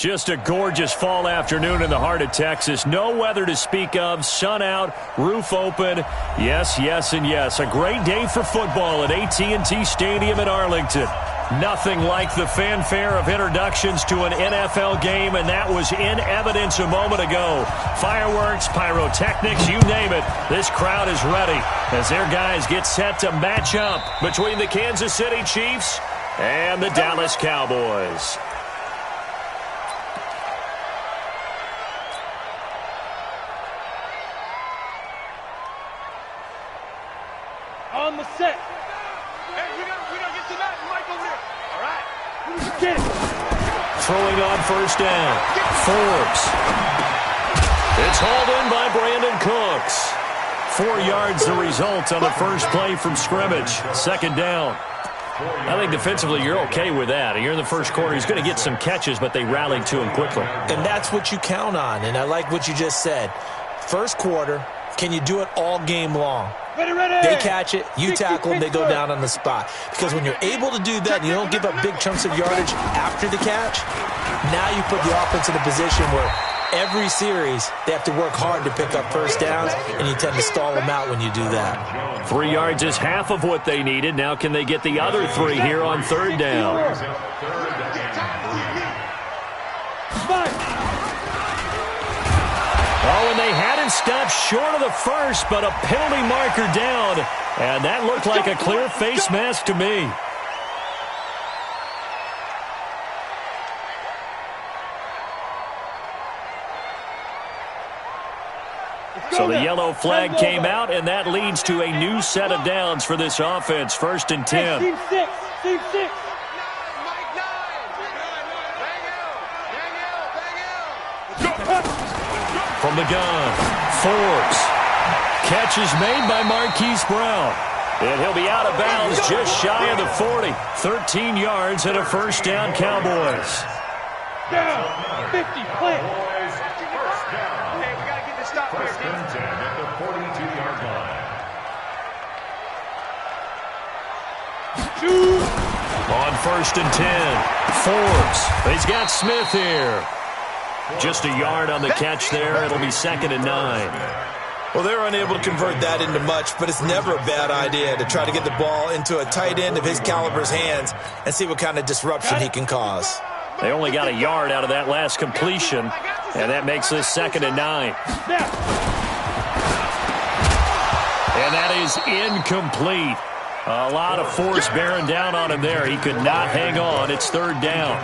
Just a gorgeous fall afternoon in the heart of Texas. No weather to speak of. Sun out, roof open. Yes, yes, and yes. A great day for football at AT&T Stadium in Arlington. Nothing like the fanfare of introductions to an NFL game, and that was in evidence a moment ago. Fireworks, pyrotechnics, you name it. This crowd is ready as their guys get set to match up between the Kansas City Chiefs and the Dallas Cowboys. On the set. Hey, we don't get to that. Mike over there. All right. Get it. Throwing on first down. Forbes. It's hauled in by Brandon Cooks. 4 yards the result on the first play from scrimmage. Second down. I think defensively you're okay with that. You're in the first quarter. He's going to get some catches, but they rallied to him quickly. And that's what you count on, and I like what you just said. First quarter, can you do it all game long? Ready. They catch it, you tackle them, they go down on the spot. Because when you're able to do that and you don't give up big chunks of yardage after the catch, now you put the offense in a position where every series they have to work hard to pick up first downs, and you tend to stall them out when you do that. 3 yards is half of what they needed. Now can they get the other 3 here on third down? Oh, and they hadn't stopped short of the first, but a penalty marker down. And that looked like a clear face mask to me. So the yellow flag came out, and that leads to a new set of downs for this offense. First and 10. Team 6. Team 6. From the gun, Forbes. Catch is made by Marquise Brown. And he'll be out of bounds just shy of the 40. 13 yards and a first down, Cowboys. Down. 50. Plant. Hey, we got to get this stop here. First and 10 at the 42-yard line. Shoot. On first and 10, Forbes. He's got Smith here. Just a yard on the catch there. It'll be second and 9. Well, they're unable to convert that into much, but it's never a bad idea to try to get the ball into a tight end of his caliber's hands and see what kind of disruption he can cause. They only got a yard out of that last completion, and that makes this second and 9. And that is incomplete. A lot of force bearing down on him there. He could not hang on. It's third down.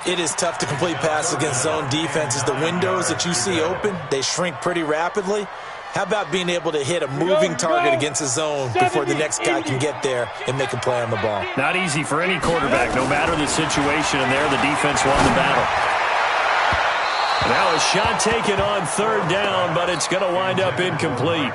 It is tough to complete passes against zone defenses. The windows that you see open, they shrink pretty rapidly. How about being able to hit a moving target against a zone before the next guy can get there and make a play on the ball? Not easy for any quarterback, no matter the situation, and there the defense won the battle. Now a shot taken on third down, but it's going to wind up incomplete.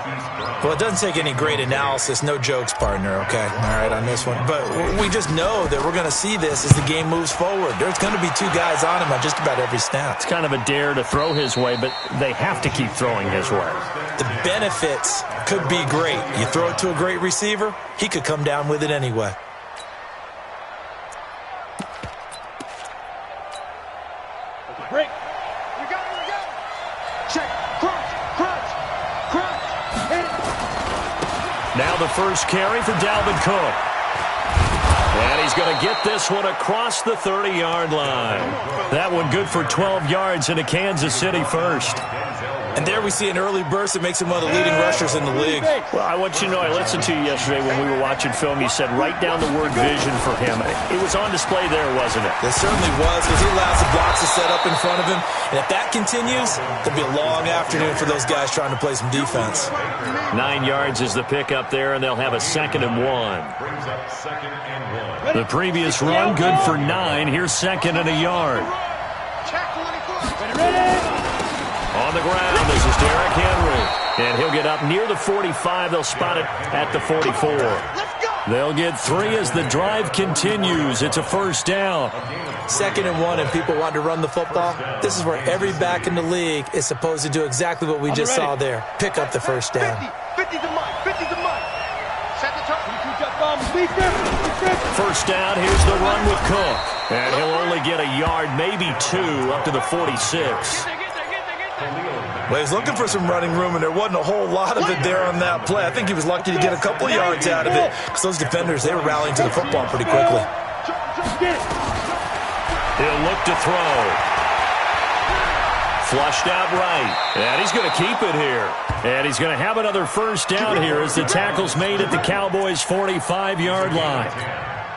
Well, it doesn't take any great analysis. No jokes, partner, okay? All right, on this one. But we just know that we're going to see this as the game moves forward. There's going to be 2 guys on him on just about every snap. It's kind of a dare to throw his way, but they have to keep throwing his way. The benefits could be great. You throw it to a great receiver, he could come down with it anyway. Break. Check. Crunch. Now the first carry for Dalvin Cook. And he's going to get this one across the 30-yard line. That one good for 12 yards and a Kansas City first. And there we see an early burst that makes him one of the leading rushers in the league. Well, I want you to know, I listened to you yesterday when we were watching film. You said write down the word vision for him. It was on display there, wasn't it? It certainly was, because he allows the blocks to set up in front of him. And if that continues, it'll be a long afternoon for those guys trying to play some defense. 9 yards is the pickup there, and they'll have a second and 1. The previous run, good for 9. Here's second and a yard. On the ground, this is Derrick Henry. And he'll get up near the 45. They'll spot it at the 44. They'll get 3 as the drive continues. It's a first down. Second and 1, and people want to run the football. This is where every back in the league is supposed to do exactly what we just saw there. Pick up the first down. 50's a month. 50's a month. Set the target. First down, here's the run with Cook. And he'll only get a yard, maybe 2, up to the 46. Well, he's looking for some running room, and there wasn't a whole lot of it there on that play. I think he was lucky to get a couple of yards out of it because those defenders, they were rallying to the football pretty quickly. He'll look to throw. Flushed out right. And he's going to keep it here. And he's going to have another first down here as the tackle's made at the Cowboys' 45-yard line.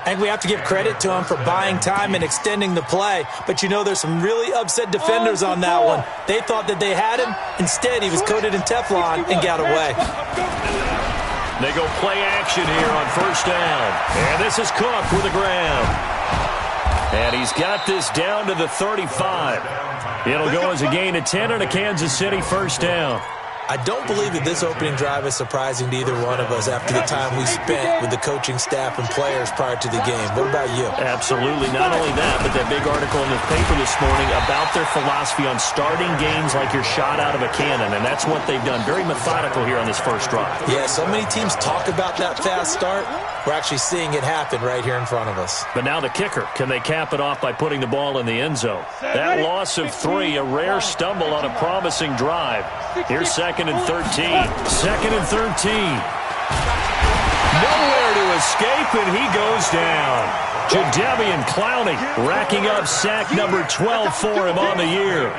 And we have to give credit to him for buying time and extending the play. But, you know, there's some really upset defenders on that one. They thought that they had him. Instead, he was coated in Teflon and got away. They go play action here on first down. And this is Cook with a grab. And he's got this down to the 35. It'll go as a gain of 10 and a Kansas City first down. I don't believe that this opening drive is surprising to either one of us after the time we spent with the coaching staff and players prior to the game. What about you? Absolutely. Not only that, but that big article in the paper this morning about their philosophy on starting games like you're shot out of a cannon, and that's what they've done. Very methodical here on this first drive. Yeah, so many teams talk about that fast start. We're actually seeing it happen right here in front of us. But now the kicker. Can they cap it off by putting the ball in the end zone? That loss of 3, a rare stumble on a promising drive. Here's second and 13. Second and 13. Nowhere to escape, and he goes down. Jadeveon Clowney racking up sack number 12 for him on the year.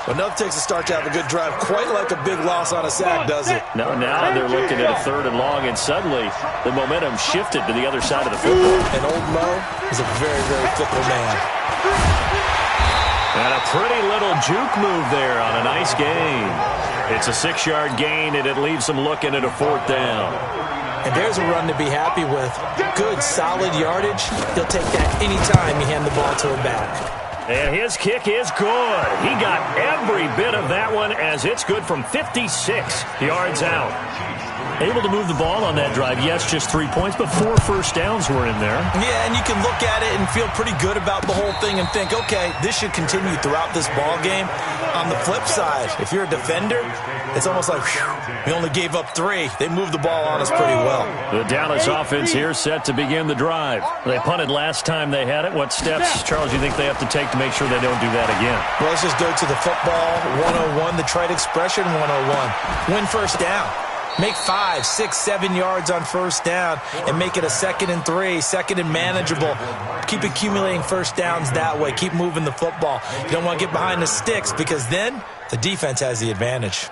Well, enough takes a start to have a good drive. Quite like a big loss on a sack, does it? No, now they're looking at a 3rd and long, and suddenly the momentum shifted to the other side of the football. And old Mo is a very, very fickle man. And a pretty little juke move there on a nice gain. It's a 6-yard gain, and it leaves them looking at a 4th down. And there's a run to be happy with. Good, solid yardage. He'll take that anytime you hand the ball to him back. And his kick is good. He got every bit of that one as it's good from 56 yards out. Able to move the ball on that drive. Yes, just 3 points, but 4 first downs were in there. Yeah, and you can look at it and feel pretty good about the whole thing and think, okay, this should continue throughout this ball game. On the flip side, if you're a defender, it's almost like, whew, we only gave up 3. They moved the ball on us pretty well. The Dallas offense here set to begin the drive. They punted last time they had it. What steps, Charles, do you think they have to take to make sure they don't do that again? Well, let's just go to the football 101, the trite expression 101. Win first down. Make 5, 6, 7 yards on first down and make it a 2nd and 3, 2nd and manageable. Keep accumulating first downs that way. Keep moving the football. You don't want to get behind the sticks because then the defense has the advantage.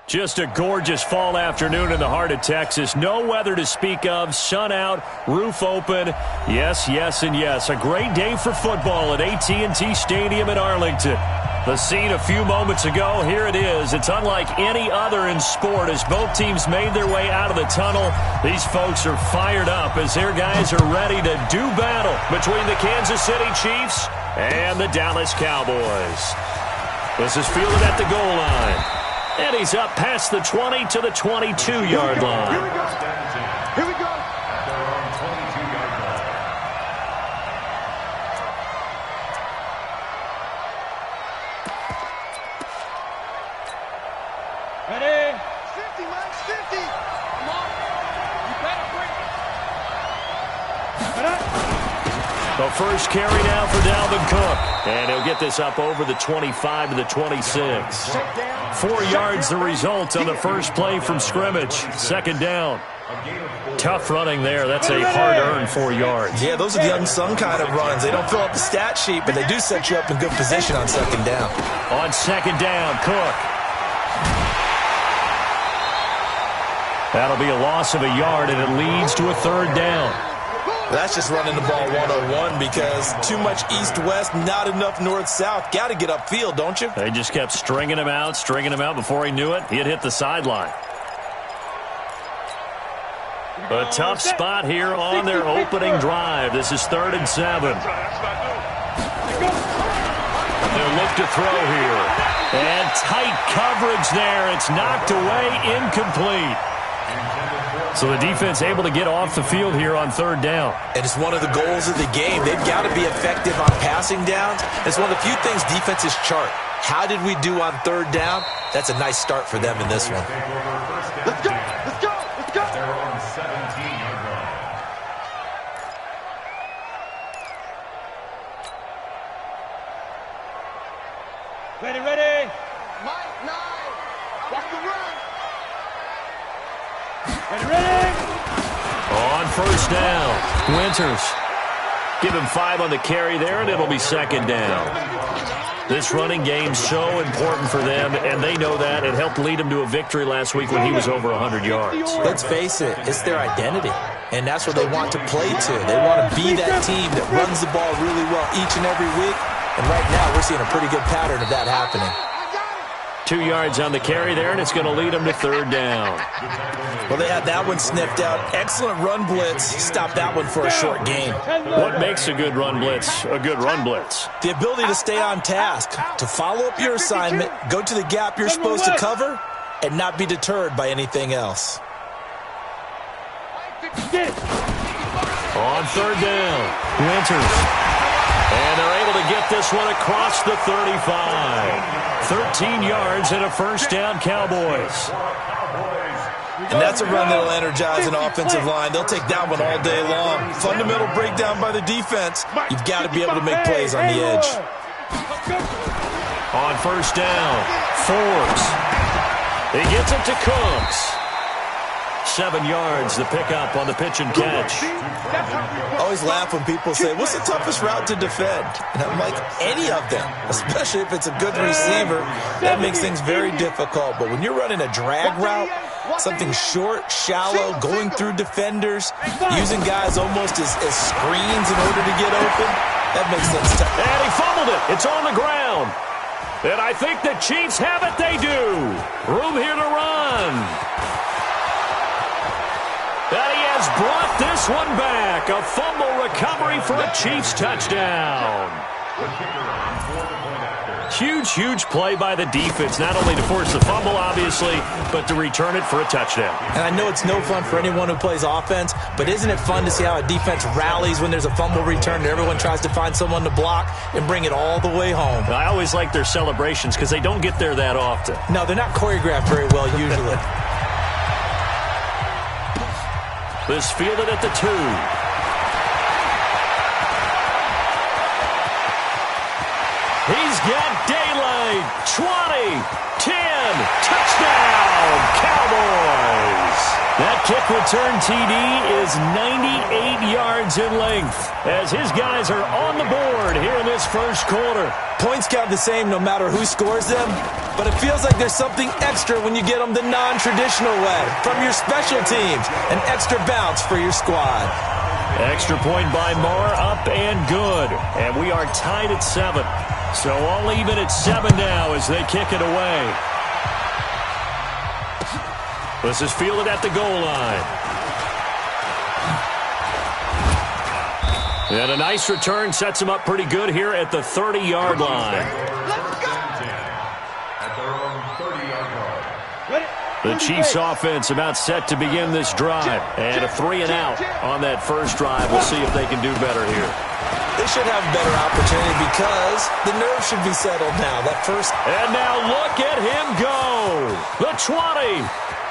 Just a gorgeous fall afternoon in the heart of Texas. No weather to speak of. Sun out, roof open. Yes, yes, and yes. A great day for football at AT&T Stadium in Arlington. The scene a few moments ago, here it is. It's unlike any other in sport as both teams made their way out of the tunnel. These folks are fired up as their guys are ready to do battle between the Kansas City Chiefs and the Dallas Cowboys. This is fielded at the goal line. And he's up past the 20 to the 22-yard line. Here we go. Here we go. At their own 22-yard line. Ready? 50, man, 50. Come on. You better bring it. The first carry now for Dalvin Cook. And he'll get this up over the 25 to the 26. 4 yards the result on the first play from scrimmage. Second down. Tough running there. That's a hard-earned 4 yards. Yeah, those are the unsung kind of runs. They don't fill up the stat sheet, but they do set you up in good position on second down. On second down, Cook. That'll be a loss of a yard, and it leads to a third down. That's just running the ball 101 because too much east-west, not enough north-south. Got to get upfield, don't you? They just kept stringing him out before he knew it. He had hit the sideline. A tough spot here on their opening drive. This is 3rd and 7. They'll look to throw here. And tight coverage there. It's knocked away, incomplete. So the defense able to get off the field here on 3rd down. And it's one of the goals of the game. They've got to be effective on passing downs. It's one of the few things defenses chart. How did we do on 3rd down? That's a nice start for them in this one. Let's go. Let's go. Let's go. They're on 17-yard line. Ready, ready. Mike, 9. Watch the run. Ready, ready. On first down, Winters. Give him 5 on the carry there, and it'll be second down. This running game's so important for them, and they know that. It helped lead them to a victory last week when he was over 100 yards. Let's face it, it's their identity, and that's what they want to play to. They want to be that team that runs the ball really well each and every week, and right now we're seeing a pretty good pattern of that happening. 2 yards on the carry there, and it's going to lead them to 3rd down. Well, they had that one sniffed out. Excellent run blitz. Stop that one for a short gain. What makes a good run blitz a good run blitz? The ability to stay on task, to follow up your assignment, go to the gap you're supposed to cover, and not be deterred by anything else. On 3rd down, Winters. And they're able to get this one across the 35. 13 yards and a first down, Cowboys. And that's a run that'll energize an offensive line. They'll take that one all day long. Fundamental breakdown by the defense. You've got to be able to make plays on the edge. On first down, Forbes. He gets it to Cooks. 7 yards, the pickup on the pitch and catch. I always laugh when people say, what's the toughest route to defend? And I'm like, any of them, especially if it's a good receiver. That makes things very difficult. But when you're running a drag route, something short, shallow, going through defenders, using guys almost as screens in order to get open, that makes things tough. And he fumbled it. It's on the ground. And I think the Chiefs have it. They do. Room here to run. And he has brought this one back. A fumble recovery for a Chiefs touchdown. Huge, huge play by the defense, not only to force the fumble, obviously, but to return it for a touchdown. And I know it's no fun for anyone who plays offense, but isn't it fun to see how a defense rallies when there's a fumble return and everyone tries to find someone to block and bring it all the way home? I always like their celebrations because they don't get there that often. No, they're not choreographed very well usually. This fielded at the 2. He's got daylight. 20, 10, touchdown, Cowboys. That kick return TD is 98 yards in length as his guys are on the board here in this first quarter. Points count the same no matter who scores them, but it feels like there's something extra when you get them the non-traditional way. From your special teams, an extra bounce for your squad. Extra point by Moore, up and good. And we are tied at 7. So all even at 7 now as they kick it away. This is fielded at the goal line. And a nice return sets him up pretty good here at the 30-yard line. The Chiefs offense about set to begin this drive. And a 3-and-out on that first drive. We'll see if they can do better here. They should have a better opportunity because the nerves should be settled now. That first. And now look at him go. The 20.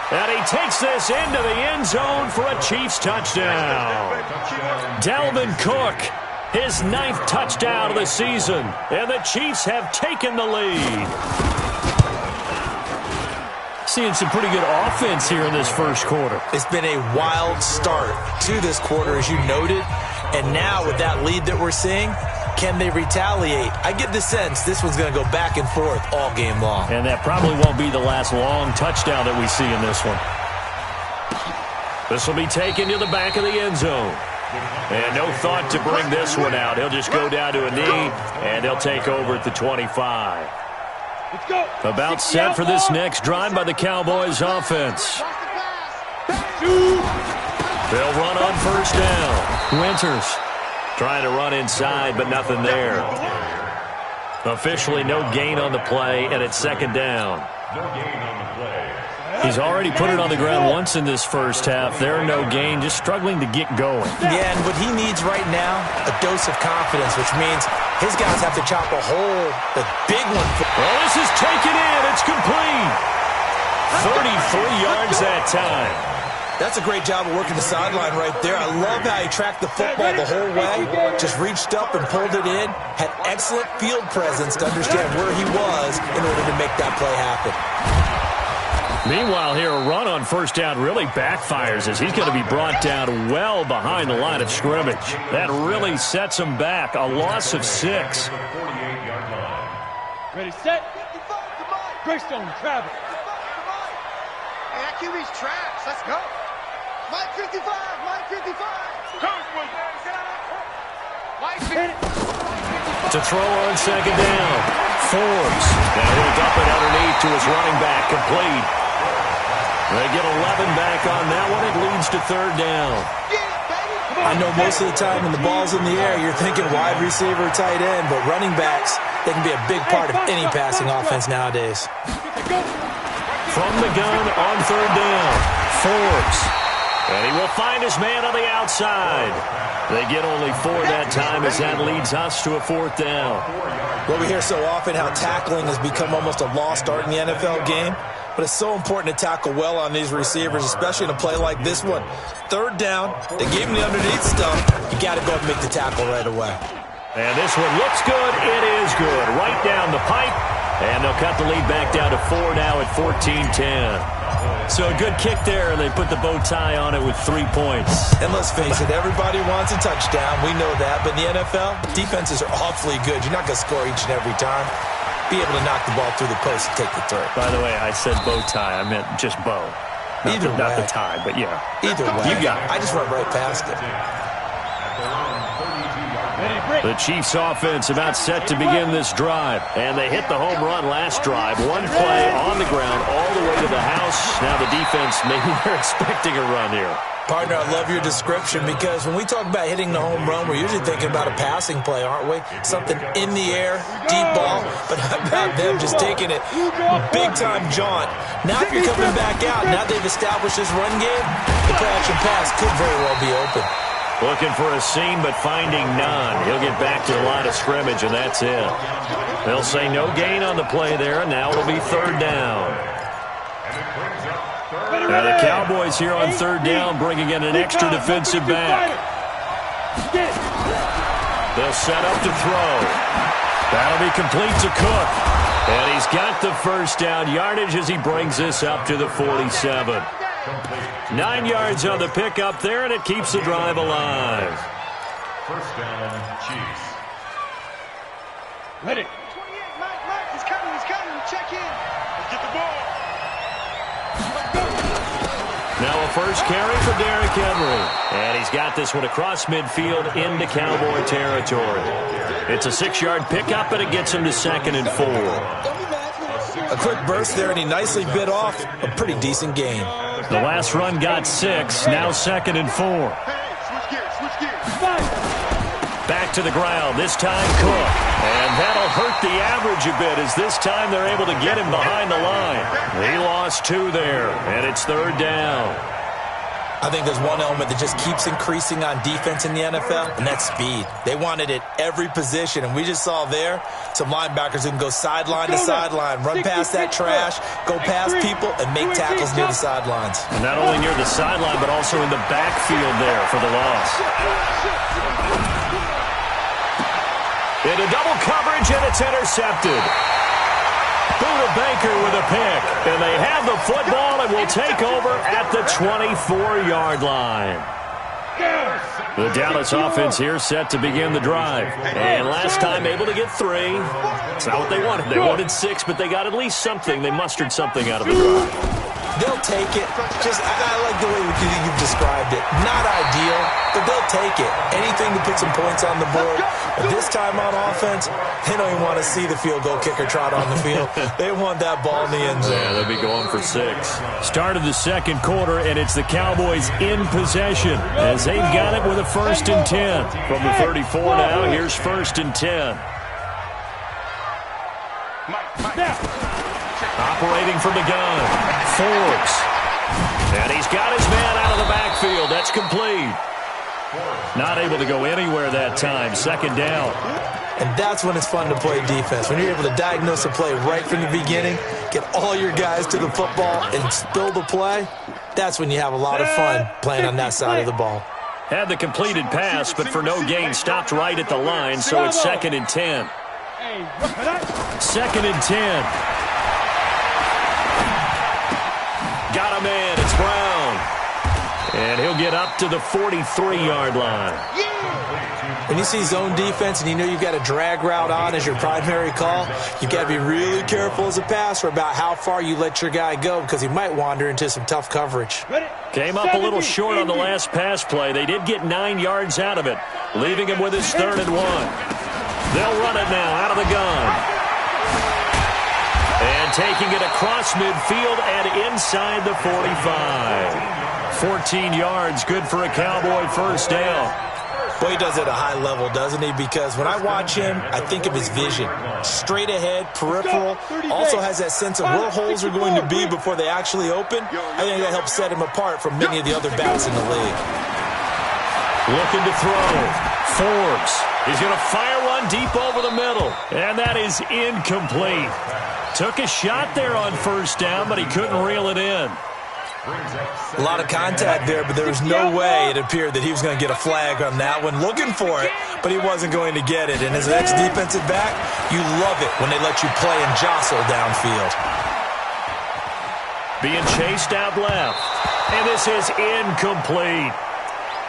And he takes this into the end zone for a Chiefs touchdown. Dalvin Cook, his 9th touchdown of the season. And the Chiefs have taken the lead. Seeing some pretty good offense here in this first quarter. It's been a wild start to this quarter, as you noted. And now with that lead that we're seeing, can they retaliate? I get the sense this one's going to go back and forth all game long. And that probably won't be the last long touchdown that we see in this one. This will be taken to the back of the end zone. And no thought to bring this one out. He'll just go down to a knee, and they'll take over at the 25. About set for this next drive by the Cowboys offense. They'll run on first down. Winters trying to run inside, but nothing there. Officially no gain on the play, and it's second down. He's already put it on the ground once in this first half. There, no gain, just struggling to get going. Yeah, and what he needs right now, a dose of confidence, which means his guys have to chop a hole, a big one. Well, this is taken in. It's complete. 33 yards that time. That's a great job of working the sideline right there. I love how he tracked the football the whole way, just reached up and pulled it in, had excellent field presence to understand where he was in order to make that play happen. Meanwhile, here a run on first down really backfires as he's going to be brought down well behind the line of scrimmage. That really sets him back. A loss of 6. Ready, set. Greystone, Travis. Hey, that QB's trash. Let's go. Mike 55, Mike 55. Mike 50. To throw on second down. Forbes. Now he'll dump it underneath to his running back. Complete. They get 11 back on that one. It leads to third down. I know most of the time when the ball's in the air, you're thinking wide receiver, tight end, but running backs, they can be a big part of any passing offense nowadays. From the gun on third down. Forbes. And he will find his man on the outside. They get only 4 that time as that leads us to a fourth down. Well, we hear so often how tackling has become almost a lost art in the NFL game. But it's so important to tackle well on these receivers, especially in a play like this one. Third down, they gave him the underneath stuff. You got to go and make the tackle right away. And this one looks good. It is good. Right down the pipe. And they'll cut the lead back down to 4 now at 14-10. So a good kick there, and they put the bow tie on it with 3 points. And let's face it, everybody wants a touchdown. We know that. But in the NFL, defenses are awfully good. You're not going to score each and every time. Be able to knock the ball through the post and take the throw. By the way, I said bow tie. I meant just bow. Not the tie, but yeah. Either way. You got it. I just went right past it. The Chiefs offense about set to begin this drive. And they hit the home run last drive. One play on the ground all the way to the house. Now the defense, maybe they're expecting a run here. Partner, I love your description because when we talk about hitting the home run, we're usually thinking about a passing play, aren't we? Something in the air, deep ball. But how about them just taking it big-time jaunt? Now if you're coming back out, now they've established this run game, the play-action pass could very well be open. Looking for a seam, but finding none. He'll get back to the line of scrimmage, and that's it. They'll say no gain on the play there, and now it'll be third down. Now the Cowboys here on third down, bringing in an extra defensive back. They'll set up to throw. That'll be complete to Cook. And he's got the first down yardage as he brings this up to the 47. Complete. 9 yards on the pickup there, and it keeps the drive alive. First down, Chiefs. Ready. 28, Mike, he's coming. Check in. Let's get the ball. Now a first carry for Derrick Henry. And he's got this one across midfield into Cowboy territory. It's a 6-yard pickup, and it gets him to 2nd and 4. A quick burst there, and he nicely bit off a pretty decent gain. The last run got 6, now 2nd and 4. Hey, switch gears. Back to the ground, this time Cook. And that'll hurt the average a bit, as this time they're able to get him behind the line. He lost 2 there, and it's 3rd down. I think there's one element that just keeps increasing on defense in the NFL, and that's speed. They want it at every position, and we just saw there some linebackers who can go sideline to sideline, run past that trash, go past people, and make tackles near the sidelines. And not only near the sideline, but also in the backfield there for the loss. Into double coverage, and it's intercepted. Buda Baker with a pick, and they have the football and will take over at the 24-yard line. The Dallas offense here set to begin the drive. And last time able to get 3. It's not what they wanted. They wanted 6, but they got at least something. They mustered something out of the drive. They'll take it. I like the way you've described it. Not ideal, but they'll take it. Anything to put some points on the board. But this time on offense, they don't even want to see the field goal kicker trot on the field. They want that ball in the end zone. Yeah, they'll be going for 6. Start of the second quarter, and it's the Cowboys in possession as they've got it with a 1st and 10. From the 34 now, here's 1st and 10. Operating from the gun, Forbes. And he's got his man out of the backfield. That's complete. Not able to go anywhere that time. 2nd down. And that's when it's fun to play defense. When you're able to diagnose a play right from the beginning, get all your guys to the football, and spill the play, that's when you have a lot of fun playing on that side of the ball. Had the completed pass, but for no gain, stopped right at the line, so it's 2nd and 10. 2nd and 10. Got a man. It's Brown. And he'll get up to the 43-yard line. When you see zone defense and you know you've got a drag route on as your primary call, you've got to be really careful as a passer about how far you let your guy go because he might wander into some tough coverage. Came up a little short on the last pass play. They did get 9 yards out of it, leaving him with his 3rd and 1. They'll run it now out of the gun. And taking it across midfield and inside the 45. 14 yards, good for a Cowboy 1st down. Boy, he does it at a high level, doesn't he? Because when I watch him, I think of his vision. Straight ahead, peripheral. Also has that sense of where holes are going to be before they actually open. I think that helps set him apart from many of the other backs in the league. Looking to throw. Forbes. He's going to fire one deep over the middle. And that is incomplete. Took a shot there on 1st down, but he couldn't reel it in. A lot of contact there, but there was no way it appeared that he was going to get a flag on that one. Looking for it, but he wasn't going to get it. And as an ex-defensive back, you love it when they let you play and jostle downfield. Being chased out left. And this is incomplete.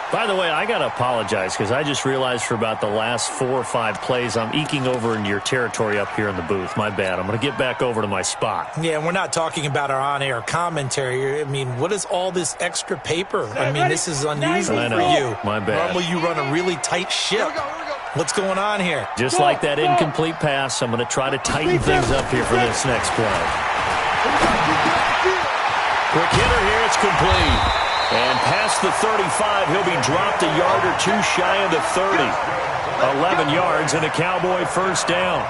By the way, I got to apologize because I just realized for about the last 4 or 5 plays I'm eking over into your territory up here in the booth. My bad. I'm going to get back over to my spot. Yeah, and we're not talking about our on-air commentary. I mean, what is all this extra paper? I mean, this is unusual for you. My bad. Normally you run a really tight ship. What's going on here? Just like that incomplete pass, I'm going to try to tighten things up here for this next play. Quick hitter here. It's complete. And past the 35, he'll be dropped a yard or 2 shy of the 30. 11 yards and a Cowboy 1st down.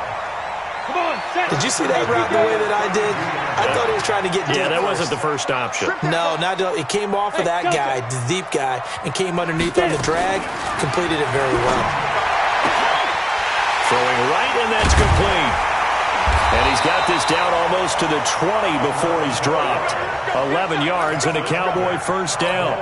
Did you see that route the way that I did? I thought he was trying to get deep. Yeah, that wasn't the first option. No, it came off of that guy, the deep guy, and came underneath on the drag. Completed it very well. Throwing right, and that's complete. And he's got this down almost to the 20 before he's dropped. 11 yards and a Cowboy 1st down.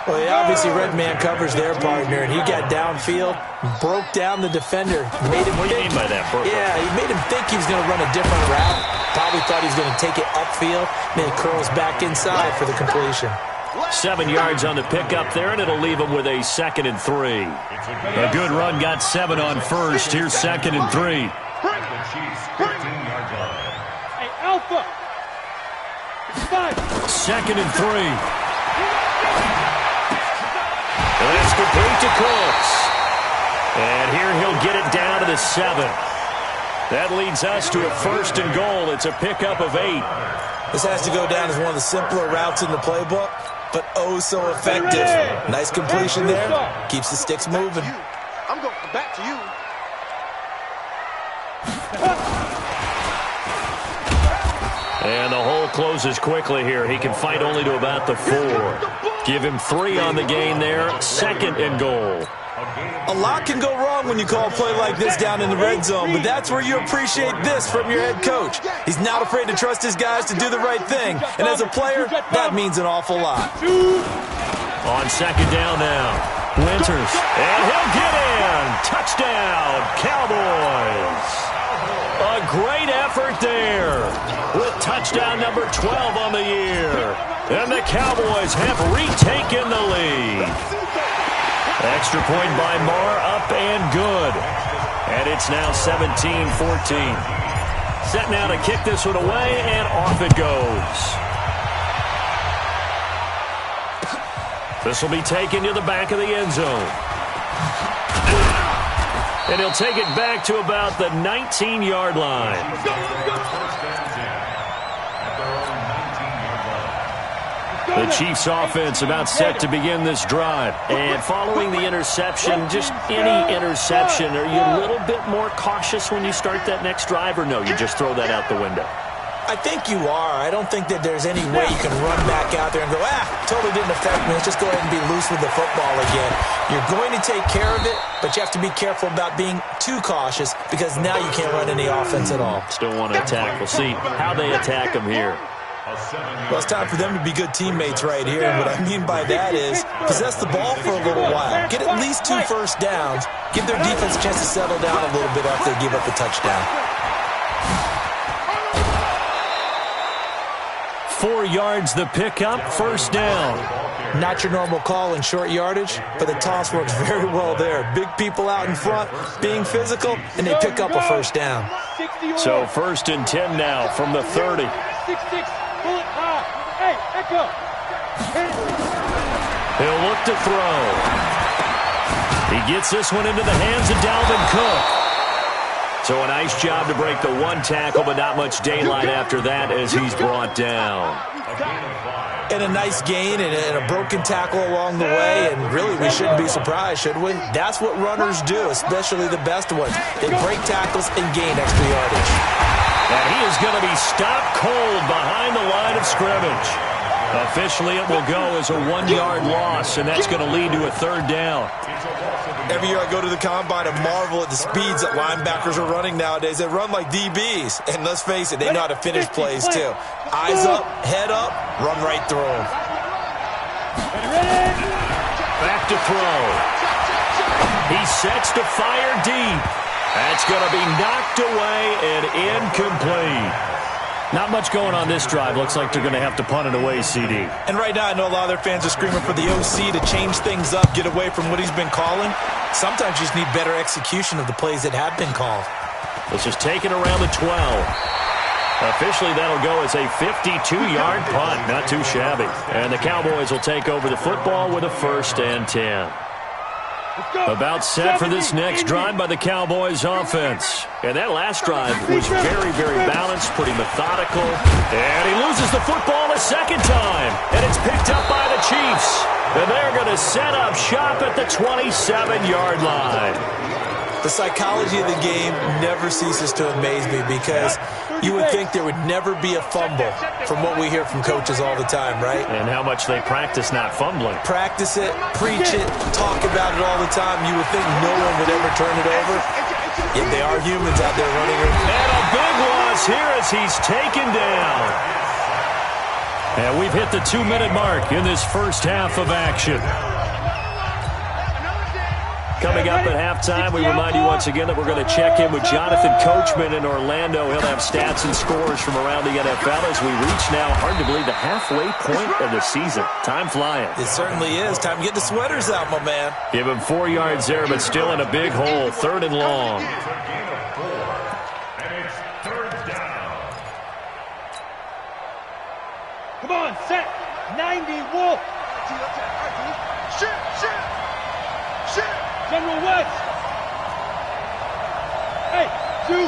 Well, he obviously read man coverage their partner, and he got downfield, broke down the defender, made him What do you mean by that? Yeah, he made him think he was going to run a different route. Probably thought he was going to take it upfield, and then he curls back inside for the completion. 7 yards on the pickup there, and it'll leave him with a 2nd and 3. A good run got 7 on first. Here's 2nd and 3. Hey, Alpha. 2nd and 3. That's complete to Cooks. And here he'll get it down to the 7. That leads us to a 1st and goal. It's a pickup of 8. This has to go down as one of the simpler routes in the playbook, but oh so effective. Nice completion there. Keeps the sticks moving. I'm going back to you. And the hole closes quickly here. He can fight only to about the 4. Give him 3 on the gain there. 2nd and goal. A lot can go wrong when you call a play like this down in the red zone, but that's where you appreciate this from your head coach. He's not afraid to trust his guys to do the right thing, and as a player, that means an awful lot. On 2nd down now. Winters, and he'll get in. Touchdown, Cowboys. A great effort there with touchdown number 12 on the year. And the Cowboys have retaken the lead. Extra point by Marr, up and good. And it's now 17-14. Set now to kick this one away, and off it goes. This will be taken to the back of the end zone. And he'll take it back to about the 19-yard line. The Chiefs offense about set to begin this drive. And following the interception, just any interception, are you a little bit more cautious when you start that next drive, or no, you just throw that out the window? I think you are. I don't think that there's any way you can run back out there and go, totally didn't affect me. Let's just go ahead and be loose with the football again. You're going to take care of it, but you have to be careful about being too cautious because now you can't run any offense at all. Still want to attack. We'll see how they attack them here. Well, it's time for them to be good teammates right here. And what I mean by that is possess the ball for a little while. Get at least 2 first downs. Give their defense a chance to settle down a little bit after they give up the touchdown. 4 yards the pickup, 1st down. Not your normal call in short yardage, but the toss works very well there. Big people out in front, being physical, and they pick up a 1st down. So 1st and 10 now from the 30. 6-6. Bullet high. Hey, Echo. He'll look to throw. He gets this one into the hands of Dalvin Cook. So a nice job to break the 1 tackle, but not much daylight after that as he's brought down. And a nice gain and a broken tackle along the way, and really we shouldn't be surprised, should we? That's what runners do, especially the best ones. They break tackles and gain extra yardage. And he is going to be stopped cold behind the line of scrimmage. Officially, it will go as a 1-yard loss, and that's going to lead to a 3rd down. Every year I go to the combine and marvel at the speeds that linebackers are running nowadays. They run like DBs, and let's face it, they know how to finish plays too. Eyes up, head up, run right through them. Back to throw. He sets to fire deep. That's going to be knocked away and incomplete. Not much going on this drive. Looks like they're going to have to punt it away, CD. And right now I know a lot of their fans are screaming for the OC to change things up, get away from what he's been calling. Sometimes you just need better execution of the plays that have been called. This is taken around the 12. Officially, that'll go as a 52-yard punt. Not too shabby. And the Cowboys will take over the football with a 1st and 10. About set for this next drive by the Cowboys offense. And that last drive was very, very balanced, pretty methodical. And he loses the football a 2nd time. And it's picked up by the Chiefs. And they're going to set up shop at the 27-yard line. The psychology of the game never ceases to amaze me because you would think there would never be a fumble from what we hear from coaches all the time, right? And how much they practice not fumbling. Practice it, preach it, talk about it all the time. You would think no one would ever turn it over. Yet they are humans out there running it. And a big loss here as he's taken down. And And we've hit the 2-minute mark in this first half of action. Coming up at halftime, we remind you once again that we're going to check in with Jonathan Coachman in Orlando. He'll have stats and scores from around the NFL as we reach now, hard to believe, the halfway point of the season. Time flying. It certainly is. Time to get the sweaters out, my man. Give him 4 yards there, but still in a big hole. 3rd and long. Come on, set. 90, Wolf. Shoot. General West. Hey, 2.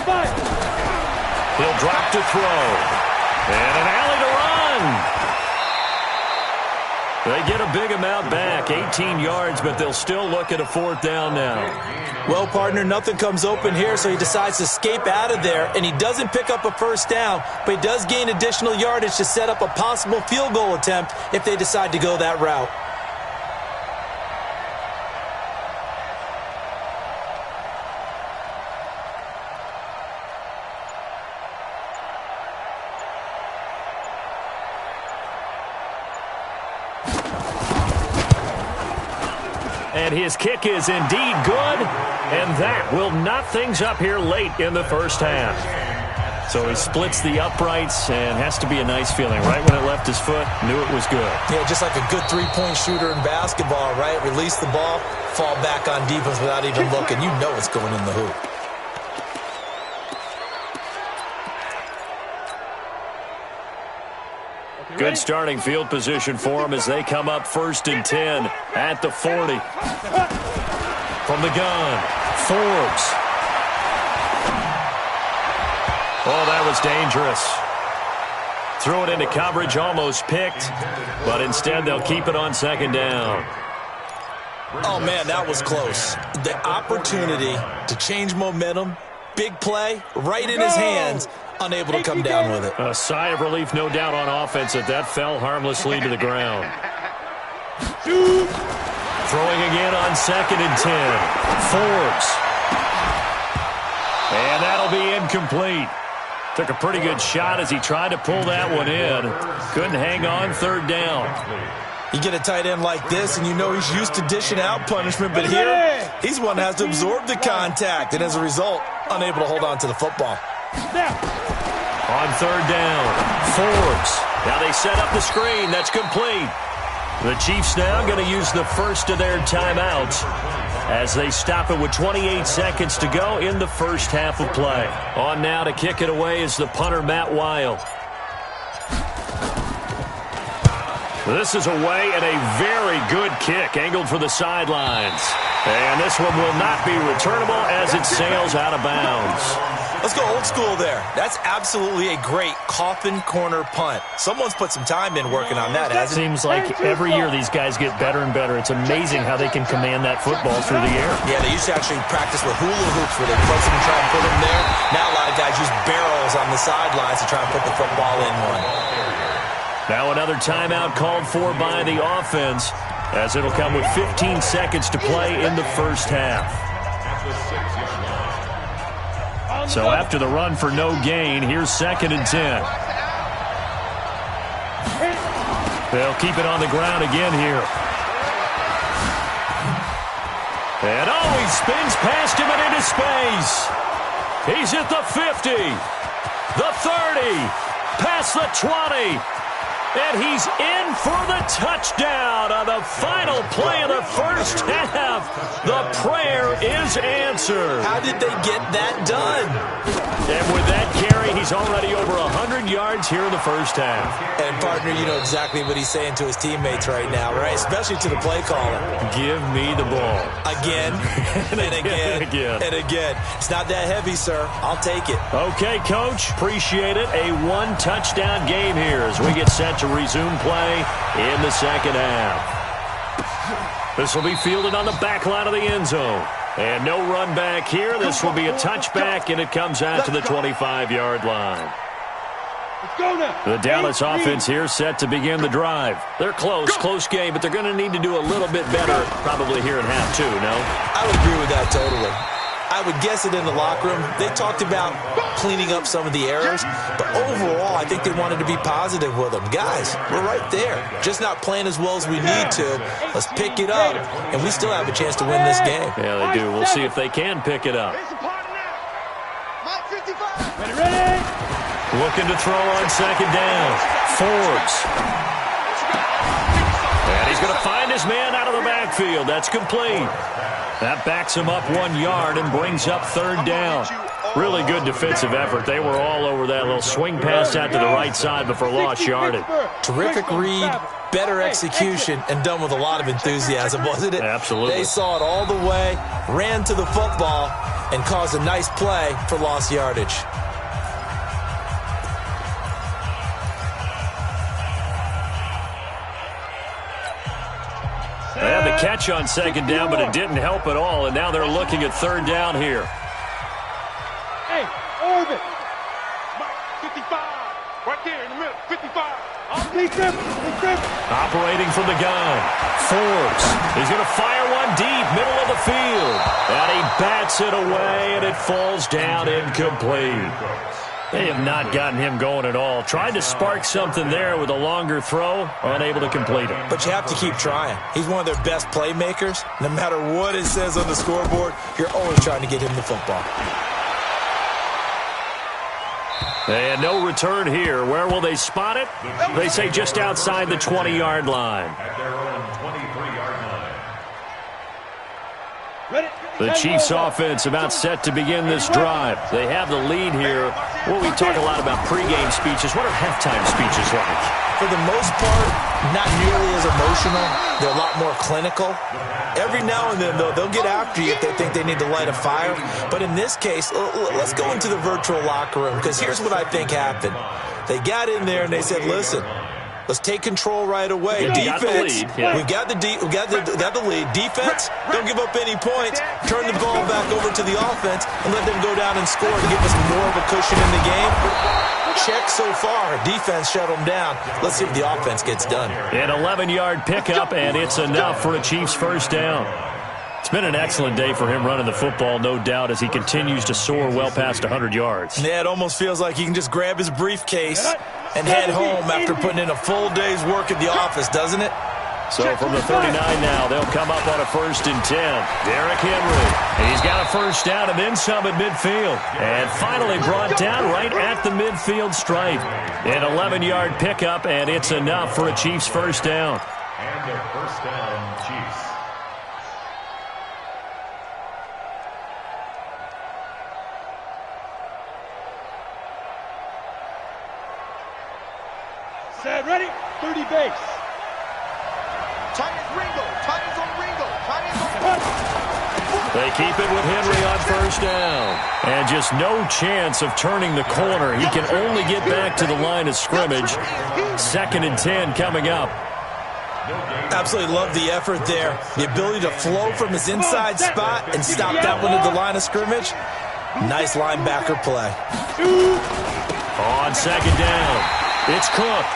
5. He'll drop to throw. And an alley to run. They get a big amount back, 18 yards, but they'll still look at a 4th down now. Well, partner, nothing comes open here, so he decides to escape out of there, and he doesn't pick up a 1st down, but he does gain additional yardage to set up a possible field goal attempt if they decide to go that route. And his kick is indeed good, and that will knot things up here late in the first half. So he splits the uprights, and has to be a nice feeling. Right when it left his foot, knew it was good. Yeah, just like a good three-point shooter in basketball, right? Release the ball, fall back on defense without even looking. You know it's going in the hoop. Good starting field position for them as they come up 1st and 10 at the 40. From the gun, Forbes. Oh, that was dangerous. Threw it into coverage, almost picked, but instead they'll keep it on 2nd down. Oh, man, that was close. The opportunity to change momentum, big play, right in his hands, unable to come down with it. A sigh of relief, no doubt, on offense that fell harmlessly to the ground. Throwing again on 2nd and 10. Forbes. And that'll be incomplete. Took a pretty good shot as he tried to pull that one in. Couldn't hang on, 3rd down. You get a tight end like this, and you know he's used to dishing out punishment, but here, he's one that has to absorb the contact, and as a result, unable to hold on to the football. On 3rd down, Forbes. Now they set up the screen. That's complete. The Chiefs now going to use the first of their timeouts as they stop it with 28 seconds to go in the first half of play. On now to kick it away is the punter, Matt Wild. This is away and a very good kick, angled for the sidelines. And this one will not be returnable as it sails out of bounds. Let's go old school there. That's absolutely a great coffin corner punt. Someone's put some time in working on that, hasn't it? Seems like every year these guys get better and better. It's amazing how they can command that football through the air. Yeah, they used to actually practice with hula hoops where they place them and try and put them there. Now a lot of guys use barrels on the sidelines to try and put the football in one. Now another timeout called for by the offense, as it'll come with 15 seconds to play in the first half. So after the run for no gain, here's 2nd and 10. They'll keep it on the ground again here. And he spins past him and into space. He's at the 50, the 30, past the 20. And he's in for the touchdown on the final play of the first half. The prayer is answered. How did they get that done? And with that carry, he's already over 100 yards here in the first half. And, partner, you know exactly what he's saying to his teammates right now, right? Especially to the play caller. Give me the ball. Again, and again, and again. It's not that heavy, sir. I'll take it. Okay, Coach. Appreciate it. A one-touchdown game here as we get set to resume play in the second half. This will be fielded on the back line of the end zone. And no run back here. This will be a touchback, and it comes out to the 25-yard line. The Dallas offense here set to begin the drive. They're close game, but they're going to need to do a little bit better probably here in half two, no? I would agree with that totally. I would guess it in the locker room. They talked about cleaning up some of the errors, but overall, I I think they wanted to be positive with them. Guys, we're right there. Just not playing as well as we need to. Let's pick it up, and we still have a chance to win this game. Yeah, they do. We'll see if they can pick it up. Ready? Looking to throw on second down. Forbes. And he's going to find his man out of the backfield. That's complete. That backs him up 1 yard and brings up third down. Really good defensive effort. They were all over that little swing pass out to the right side, but for lost yardage. Terrific read, better execution, and done with a lot of enthusiasm, wasn't it? Absolutely. They saw it all the way, ran to the football, and caused a nice play for lost yardage. They had the catch on second down, but it didn't help at all, and now they're looking at third down here. Hey, Orbit. 55. Right there in the middle. 55. Operating from the gun. Forbes. He's going to fire one deep, middle of the field. And he bats it away, and it falls down incomplete. They have not gotten him going at all. Tried to spark something there with a longer throw, unable to complete it. But you have to keep trying. He's one of their best playmakers. No matter what it says on the scoreboard, you're always trying to get him the football. And no return here. Where will they spot it? They say just outside the 20-yard line. At their own 23-yard line. The Chiefs offense about set to begin this drive. They have the lead here. Well, we talk a lot about pregame speeches. What are halftime speeches like? For the most part, not nearly as emotional. They're a lot more clinical. Every now and then, though, they'll get after you if they think they need to light a fire. But in this case, let's go into the virtual locker room, because here's what I think happened. They got in there and they said, listen, let's take control right away. Defense, we got the lead. Defense, don't give up any points. Turn the ball back over to the offense and let them go down and score to give us more of a cushion in the game. Check so far. Defense shut them down. Let's see if the offense gets done. An 11-yard pickup, and it's enough for a Chiefs first down. It's been an excellent day for him running the football, no doubt, as he continues to soar well past 100 yards. Yeah, it almost feels like he can just grab his briefcase and head home after putting in a full day's work at the office, doesn't it? So from the 39 now, they'll come up on a 1st and 10. Derrick Henry. He's got a first down and then some at midfield. And finally brought down right at the midfield stripe. An 11-yard pickup, and it's enough for a Chiefs first down. And their first down, Chiefs. Set, ready? 30 base. Titans Ringo. Titans on Ringo. Titans on They keep it with Henry on first down. And just no chance of turning the corner. He can only get back to the line of scrimmage. 2nd and 10 coming up. Absolutely love the effort there. The ability to flow from his inside spot and stop that one at the line of scrimmage. Nice linebacker play. On 2nd down, it's Cook.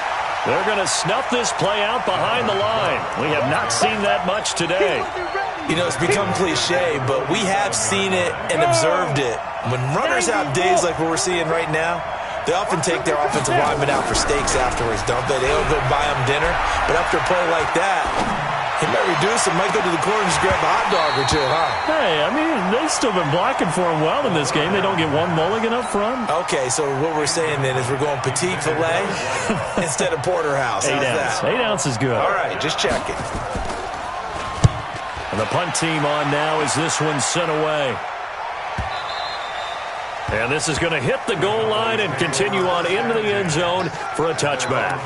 They're going to snuff this play out behind the line. We have not seen that much today. You know, it's become cliche, but we have seen it and observed it. When runners have days like what we're seeing right now, they often take their offensive linemen out for steaks afterwards, don't they? They don't go buy them dinner. But after a play like that, he might reduce it, might go to the corner and just grab a hot dog or two, huh? Hey, I mean, they've still been blocking for him well in this game. They don't get one mulligan up front. Okay, so what we're saying then is we're going petite filet instead of porterhouse. How's 8 ounce. that? 8 ounce is good. All right, just checking. And the punt team on now as this one's sent away. And this is going to hit the goal line and continue on into the end zone for a touchback.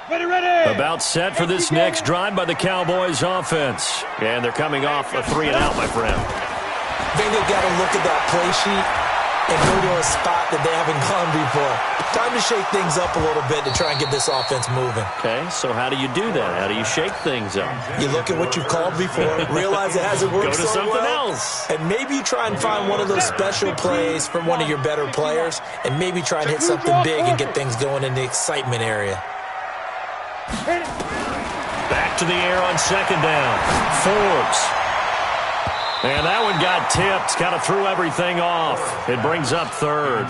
Ready. About set for this next drive by the Cowboys offense. And they're coming off a 3-and-out, my friend. I think they've got to look at that play sheet and go to a spot that they haven't gone before. Time to shake things up a little bit to try and get this offense moving. Okay, so how do you do that? How do you shake things up? You look at what you've called before, realize it hasn't worked Go to so something well, else. and maybe you try and find one of those special plays from one of your better players, and maybe try and hit something big and get things going in the excitement area. Back to the air on 2nd down. Forbes. And that one got tipped. Kind of threw everything off. It brings up third.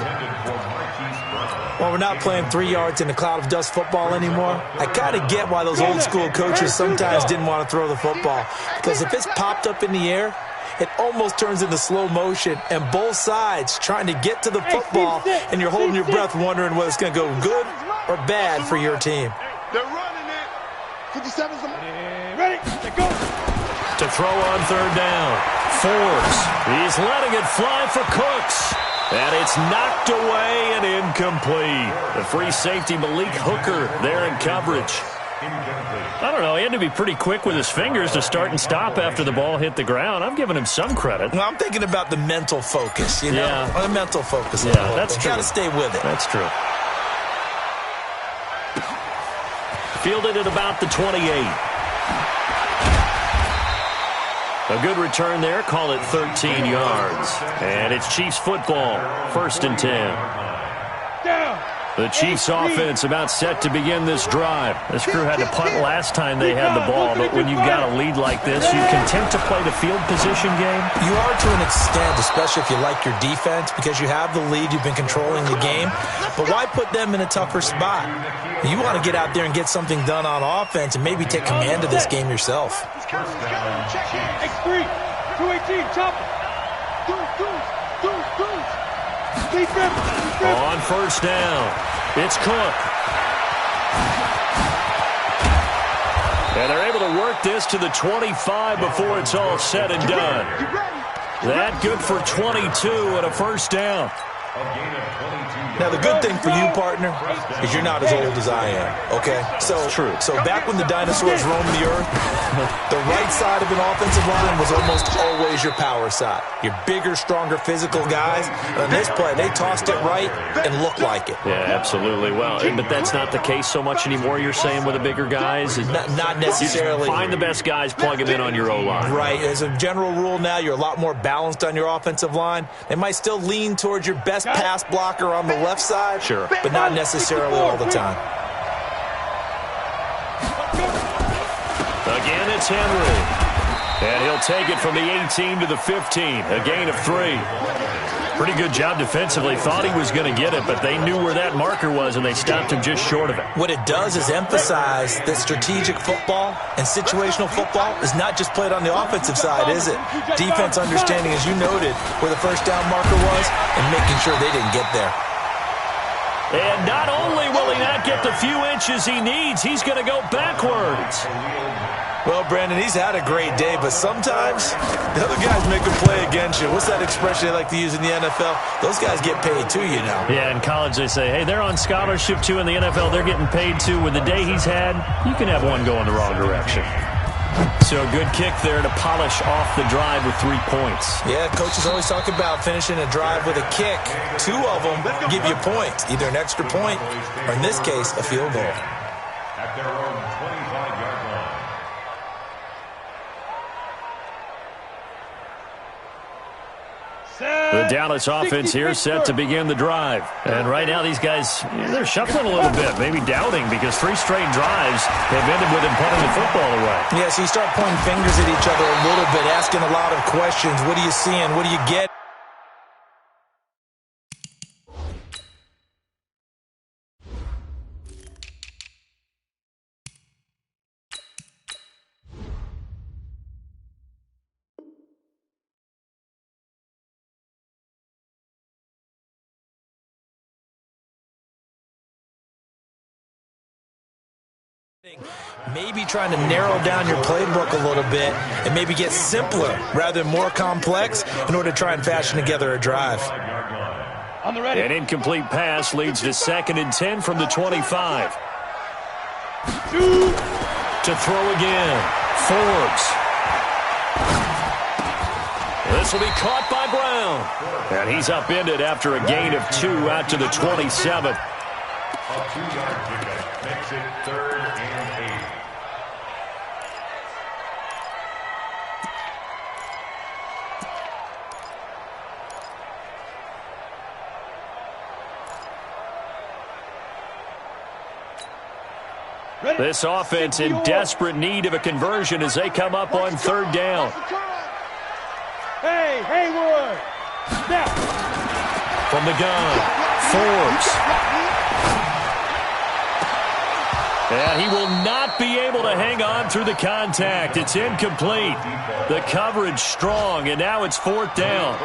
Well, we're not playing 3 yards in a cloud of dust football anymore. I kind of get why those old school coaches sometimes didn't want to throw the football. Because if it's popped up in the air, it almost turns into slow motion. And both sides trying to get to the football, and you're holding your breath wondering whether it's going to go good or bad for your team. They're running it. 57's Ready? Go. To throw on third down. Forbes. He's letting it fly for Cooks. And it's knocked away and incomplete. The free safety, Malik Hooker, there in coverage. I don't know. He had to be pretty quick with his fingers to start and stop after the ball hit the ground. I'm giving him some credit. Well, I'm thinking about the mental focus, you know? Yeah. The mental focus. Yeah, that's true. Got to stay with it. That's true. Fielded at about the 28. A good return there. Call it 13 yards. And it's Chiefs football. 1st and 10. Down. The Chiefs offense about set to begin this drive. This crew had to punt last time they had the ball, but when you've got a lead like this, you content to play the field position game? You are to an extent, especially if you like your defense, because you have the lead, you've been controlling the game. But why put them in a tougher spot? You want to get out there and get something done on offense and maybe take command of this game yourself. X3, 218, chop it. On first down, it's Cook. And they're able to work this to the 25 before it's all said and done. That good for 22 and a first down. Now, the good thing for you, partner, is you're not as old as I am, okay? So back when the dinosaurs roamed the earth, the right side of an offensive line was almost always your power side. Your bigger, stronger, physical guys. And on this play, they tossed it right and looked like it. Yeah, absolutely. Well, but that's not the case so much anymore, you're saying, with the bigger guys? Not necessarily. You find the best guys, plug them in on your O-line. Right. As a general rule now, you're a lot more balanced on your offensive line. They might still lean towards your best pass blocker on the left side, sure, but not necessarily all the time. Again, it's Henry. And he'll take it from the 18 to the 15, a gain of 3. Pretty good job defensively. Thought he was going to get it, but they knew where that marker was, and they stopped him just short of it. What it does is emphasize that strategic football and situational football is not just played on the offensive side, is it? Defense understanding, as you noted, where the first down marker was and making sure they didn't get there. And not only will he not get the few inches he needs, he's going to go backwards. Well, Brandon, he's had a great day, but sometimes the other guys make a play against you. What's that expression they like to use in the NFL? Those guys get paid too, you know. Yeah, in college they say, hey, they're on scholarship too. In the NFL, they're getting paid too. With the day he's had, you can have one go in the wrong direction. So a good kick there to polish off the drive with 3 points. Yeah, coaches always talk about finishing a drive with a kick. 2 of them give you points, either an extra point or, in this case, a field goal. At their own 25-yard line. The Dallas offense here set to begin the drive. And right now these guys, they're shuffling a little bit, maybe doubting, because 3 straight drives have ended with them punting the football away. Yeah, so you start pointing fingers at each other a little bit, asking a lot of questions. What are you seeing? What do you get? Maybe trying to narrow down your playbook a little bit and maybe get simpler rather than more complex in order to try and fashion together a drive. On the ready. An incomplete pass leads to 2nd and 10 from the 25. To throw again. Forbes. This will be caught by Brown. And he's upended after a gain of 2 out to the 27. A 2-yard pickup makes it 3rd and 8. This offense in desperate need of a conversion as they come up on 3rd down. Hey, Haywood! Snap! From the gun, Forbes. And he will not be able to hang on through the contact. It's incomplete. The coverage strong, and now it's 4th down.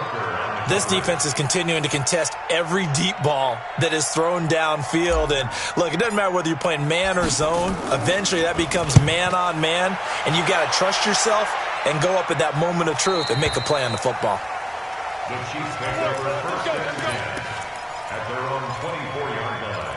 This defense is continuing to contest every deep ball that is thrown downfield. And look, it doesn't matter whether you're playing man or zone. Eventually that becomes man on man, and you've got to trust yourself and go up at that moment of truth and make a play on the football. The Chiefs take over 1st and 10 at their own 24-yard line.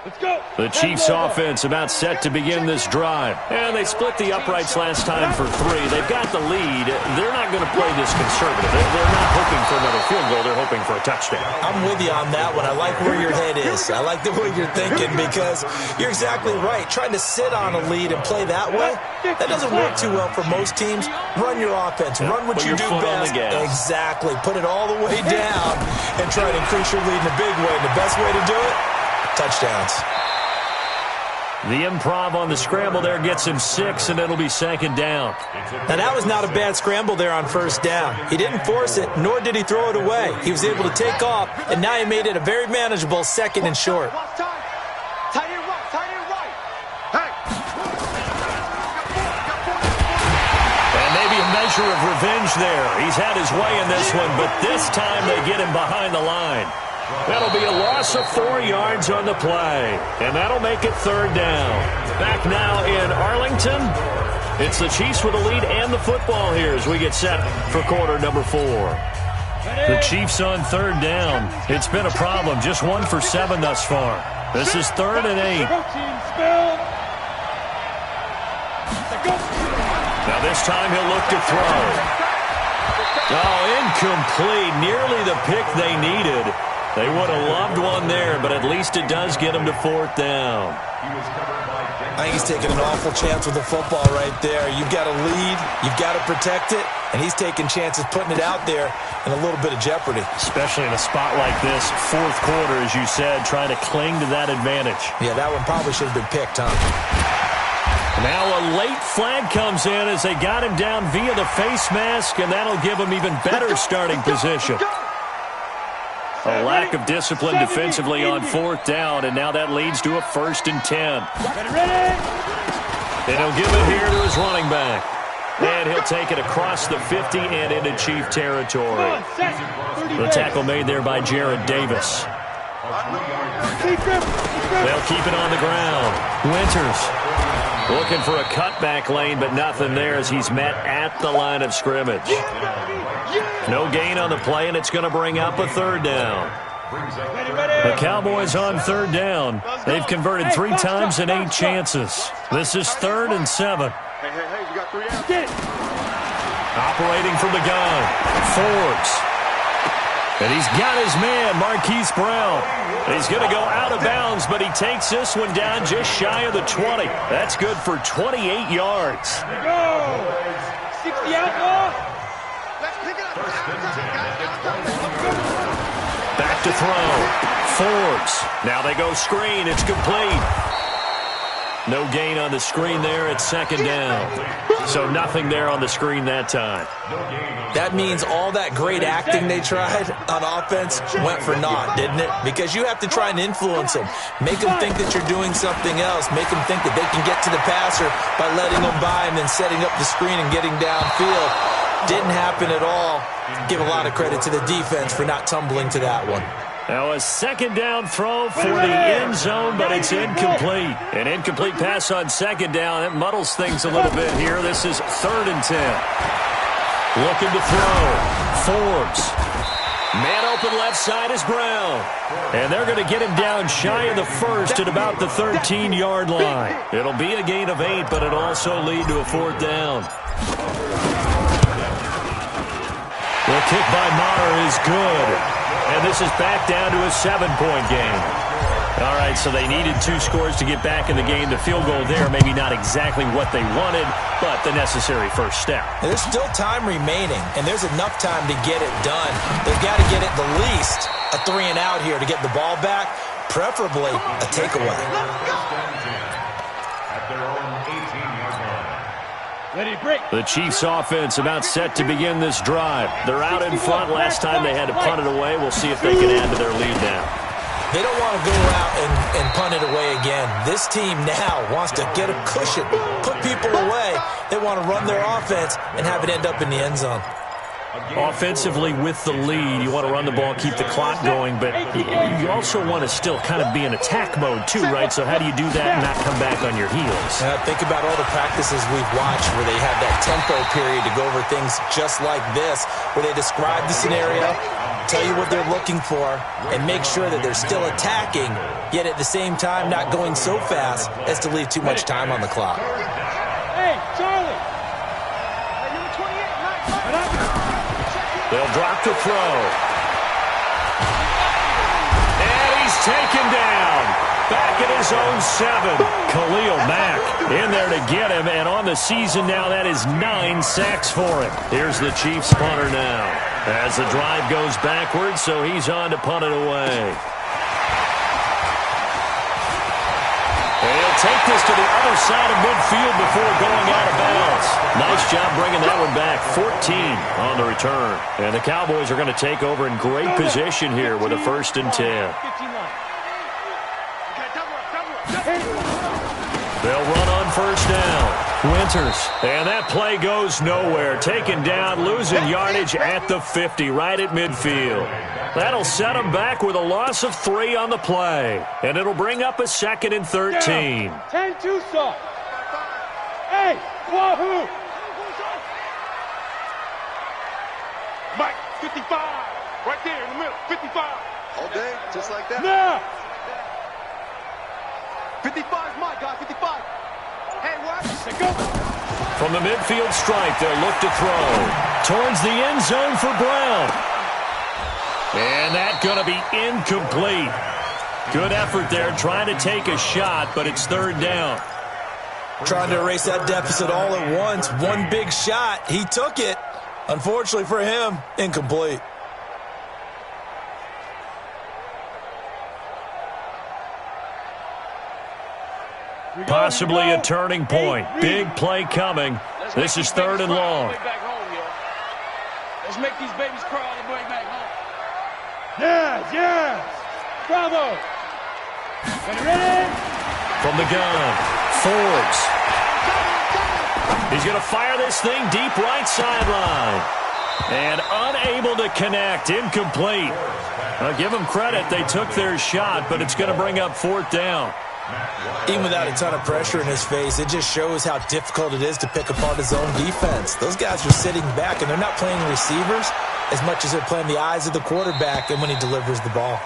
Let's go! The Chiefs offense about set to begin this drive. And they split the uprights last time for 3. They've got the lead. They're not going to play this conservative. They're not hoping for another field goal. They're hoping for a touchdown. I'm with you on that one. I like where your head is. I like the way you're thinking because you're exactly right. Trying to sit on a lead and play that way, that doesn't work too well for most teams. Run your offense. Run what you do best. Exactly. Put it all the way down and try to increase your lead in a big way. And the best way to do it, touchdowns. The improv on the scramble there gets him 6, and it'll be 2nd down. Now, that was not a bad scramble there on 1st down. He didn't force it, nor did he throw it away. He was able to take off, and now he made it a very manageable 2nd and short. Tight end right. Hey! And maybe a measure of revenge there. He's had his way in this one, but this time they get him behind the line. That'll be a loss of 4 yards on the play, and that'll make it 3rd down. Back now in Arlington, it's the Chiefs with the lead and the football here as we get set for quarter number 4. The Chiefs on 3rd down. It's been a problem, just 1 for 7 thus far. This is 3rd and 8. Now this time he'll look to throw. Oh, incomplete. Nearly the pick they needed. They would have loved one there, but at least it does get them to 4th down. I think he's taking an awful chance with the football right there. You've got to lead, you've got to protect it, and he's taking chances putting it out there in a little bit of jeopardy. Especially in a spot like this, 4th quarter, as you said, trying to cling to that advantage. Yeah, that one probably should have been picked, huh? Now a late flag comes in as they got him down via the face mask, and that'll give him even better starting position. A lack of discipline defensively on 4th down, and now that leads to a 1st and 10. And he'll give it here to his running back. And he'll take it across the 50 and into Chief territory. The tackle made there by Jared Davis. They'll keep it on the ground. Winters looking for a cutback lane, but nothing there as he's met at the line of scrimmage. No gain on the play, and it's going to bring up a 3rd down. The Cowboys on 3rd down. They've converted 3 times in 8 chances. This is 3rd and 7. Hey, you got 3 out. Operating from the gun, Forbes. And he's got his man, Marquise Brown. He's going to go out of bounds, but he takes this one down just shy of the 20. That's good for 28 yards. Go! 60 outlaw. Let's pick it up. Back to throw. Forbes. Now they go screen. It's complete. No gain on the screen there. It's 2nd down. So nothing there on the screen that time. That means all that great acting they tried on offense went for naught, didn't it? Because you have to try and influence them. Make them think that you're doing something else. Make them think that they can get to the passer by letting them by and then setting up the screen and getting downfield. Didn't happen at all. Give a lot of credit to the defense for not tumbling to that one. Now a 2nd down throw for the end zone, but it's incomplete. An incomplete pass on 2nd down. It muddles things a little bit here. This is 3rd and 10. Looking to throw. Forbes. Man open left side is Brown. And they're going to get him down shy of the 1st at about the 13-yard line. It'll be a gain of 8, but it'll also lead to a 4th down. The kick by Maher is good. And this is back down to a 7-point game. All right, so they needed 2 scores to get back in the game. The field goal there, maybe not exactly what they wanted, but the necessary first step. There's still time remaining, and there's enough time to get it done. They've got to get at the least a 3-and-out here to get the ball back, preferably a takeaway. At their own 18-yard line. The Chiefs offense about set to begin this drive. They're out in front. Last time they had to punt it away. We'll see if they can add to their lead now. They don't want to go out and punt it away again. This team now wants to get a cushion, put people away. They want to run their offense and have it end up in the end zone. Offensively with the lead, you want to run the ball, keep the clock going, but you also want to still kind of be in attack mode too, right? So how do you do that and not come back on your heels? Think about all the practices we've watched where they have that tempo period to go over things just like this, where they describe the scenario, tell you what they're looking for, and make sure that they're still attacking, yet at the same time not going so fast as to leave too much time on the clock. Hey, Charlie! They'll drop to throw. And he's taken down. Back at his own 7. Khalil Mack in there to get him. And on the season now, that is 9 sacks for him. Here's the Chiefs punter now. As the drive goes backwards, so he's on to punt it away. He'll take this to the other side of midfield before going out of bounds. Nice job bringing that one back. 14 on the return. And the Cowboys are going to take over in great position here with a 1st and 10. They'll run on 1st down. Winters. And that play goes nowhere. Taken down, losing yardage at the 50, right at midfield. That'll set them back with a loss of 3 on the play. And it'll bring up a 2nd and 13. 10-2 soft. Hey, Wahoo! Mike, 55. Right there in the middle. 55. All day, just like that. Now. 55 is my guy, 55. Hey, what? Go. From the midfield stripe, they'll look to throw. Towards the end zone for Brown. And that's going to be incomplete. Good effort there, trying to take a shot, but it's 3rd down. Trying to erase that deficit all at once. One big shot. He took it. Unfortunately for him, incomplete. Possibly a turning point. Big play coming. This is 3rd and long. Let's make these babies crawl all the way back home. Yes, yes. Bravo. Ready? From the gun, Forbes. He's going to fire this thing deep right sideline. And unable to connect. Incomplete. I'll give them credit. They took their shot, but it's going to bring up 4th down. Even without a ton of pressure in his face, it just shows how difficult it is to pick apart his own defense. Those guys are sitting back, and they're not playing receivers as much as they're playing the eyes of the quarterback and when he delivers the ball.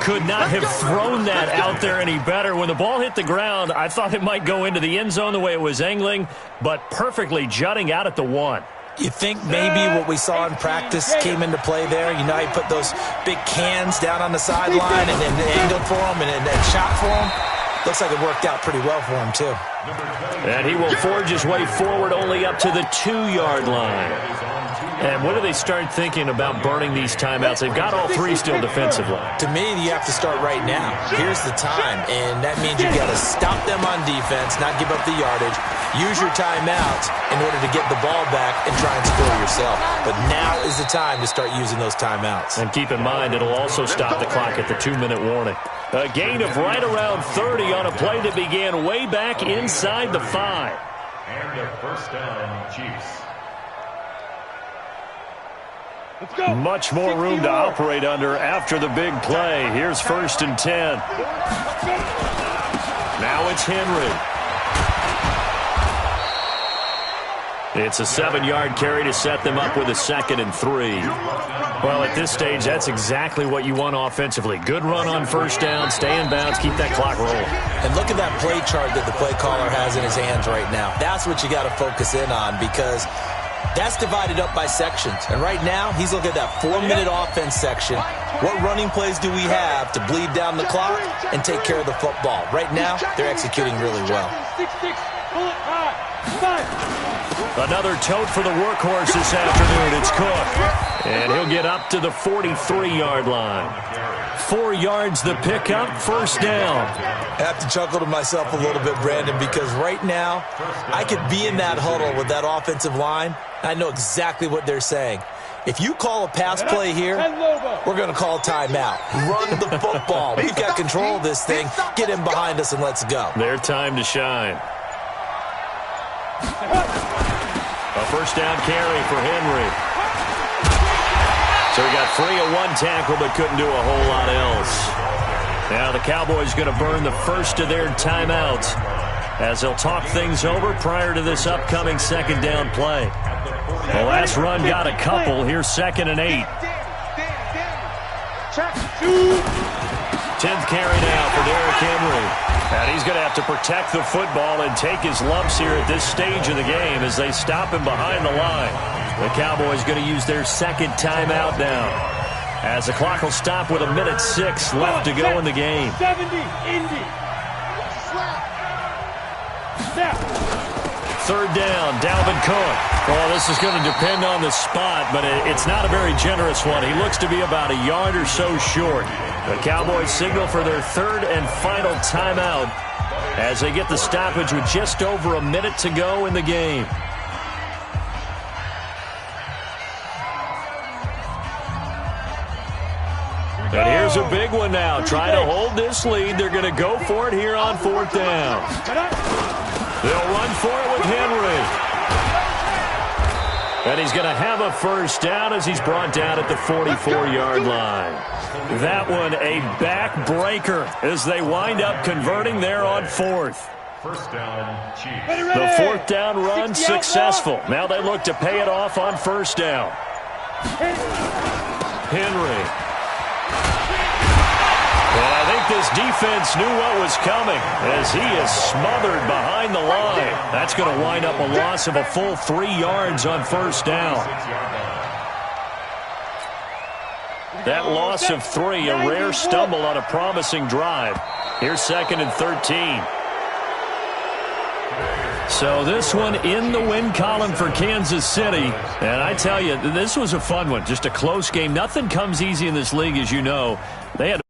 Could not have thrown that out there any better. When the ball hit the ground, I thought it might go into the end zone the way it was angling, but perfectly jutting out at the 1. You think maybe what we saw in practice came into play there? You know, he put those big cans down on the sideline and angled for him and shot for him. Looks like it worked out pretty well for him, too. And he will forge his way forward only up to the 2-yard line. And what do they start thinking about burning these timeouts? They've got all 3 still defensively. To me, you have to start right now. Here's the time, and that means you got to stop them on defense, not give up the yardage, use your timeouts in order to get the ball back and try and score yourself. But now is the time to start using those timeouts. And keep in mind, it'll also stop the clock at the 2-minute warning. A gain of right around 30 on a play that began way back inside the 5. And a 1st down, Chiefs. Much more room to operate under after the big play. Here's 1st and 10. Now it's Henry. It's a 7-yard carry to set them up with a 2nd and 3. Well, at this stage, that's exactly what you want offensively. Good run on 1st down, stay in bounds, keep that clock rolling. And look at that play chart that the play caller has in his hands right now. That's what you got to focus in on because that's divided up by sections. And right now, he's looking at that 4-minute offense section. What running plays do we have to bleed down the clock and take care of the football? Right now, they're executing really well. 6-6, pull it high. Another tote for the workhorse this afternoon. It's Cook. And he'll get up to the 43-yard line. 4 yards the pickup, first down. I have to chuckle to myself a little bit, Brandon, because right now I could be in that huddle with that offensive line. I know exactly what they're saying. If you call a pass play here, we're going to call timeout. Run the football. We've got control of this thing. Get him behind us and let's go. Their time to shine. A first down carry for Henry. So he got free of one tackle but couldn't do a whole lot else. Now the Cowboys going to burn the first of their timeouts as they'll talk things over prior to this upcoming second down play. The last run got a couple. Here's 2nd and 8. 10th carry now for Derrick Henry. And he's going to have to protect the football and take his lumps here at this stage of the game as they stop him behind the line. The Cowboys going to use their second timeout now, as the clock will stop with 1:06 left to go in the game. 70, Indy. Third down, Dalvin Cook. Well, this is going to depend on the spot, but it's not a very generous one. He looks to be about a yard or so short. The Cowboys signal for their third and final timeout as they get the stoppage with just over a minute to go in the game. And here's a big one now. Trying to hold this lead. They're going to go for it here on 4th down. They'll run for it with Henry. And he's going to have a first down as he's brought down at the 44-yard line. That one a backbreaker as they wind up converting there on 4th. First down, Chiefs. The 4th down run successful. Now they look to pay it off on first down. Henry. And I think this defense knew what was coming as he is smothered behind the line. That's going to wind up a loss of a full 3 yards on first down. That loss of 3, a rare stumble on a promising drive. Here's 2nd and 13. So this one in the win column for Kansas City. And I tell you, this was a fun one. Just a close game. Nothing comes easy in this league, as you know. They had